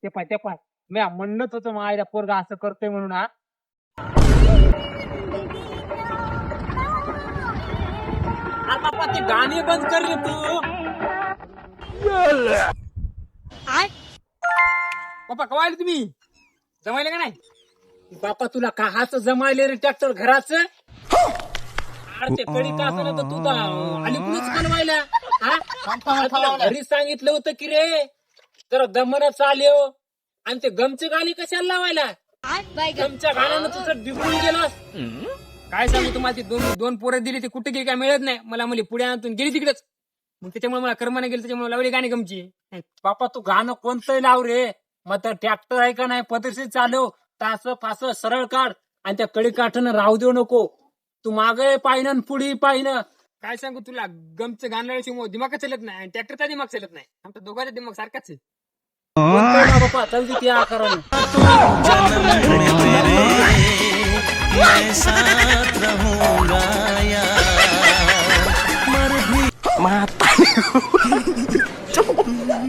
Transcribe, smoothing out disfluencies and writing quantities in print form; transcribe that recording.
ते पाय मी म्हणत होतो माझ्या पोरगा असं करतोय म्हणून. हा बापा ते गाणे बंद कर रे तू. बापा कवा आले तुम्ही? जमायले का नाही? बापा तुला काहाच जमायले रे ट्रॅक्टर घराचं? अरे ते कडी का असं तर तू अलीकडूनच बनवायला. घरी सांगितलं होतं की रे जरा दमन चालव आणि ते गमचे गाणे कशाला लावायला? गमच्या गाण्यानं तुझं बिघडून गेलं. काय सांगू तुम्हाला, ती दोन पोरं दिली ते कुठे गेली काय मिळत नाही मला. मुली पुढे आणून गेली तिकडेच. मग त्याच्यामुळे मला कर्माने गेली, त्याच्यामुळे लावली गाणी गमची. बापा तू गाणं कोणतंही लाव रे, मग तर ट्रॅक्टर आहे का नाही पदरशी चालव, तास फास सरळ काढ आणि त्या कडी काठनं राहू देऊ नको. तू मागे पाहिनं पुढे पाहिनं. काय सांगू तुला, गमचं गाणं दिमाग चालत नाही आणि ट्रॅक्टरचा दिमाग चालत नाही. आमचा दोघांचा दिमाग सारखाच आहे. बापा चालते त्या आकारानं. mata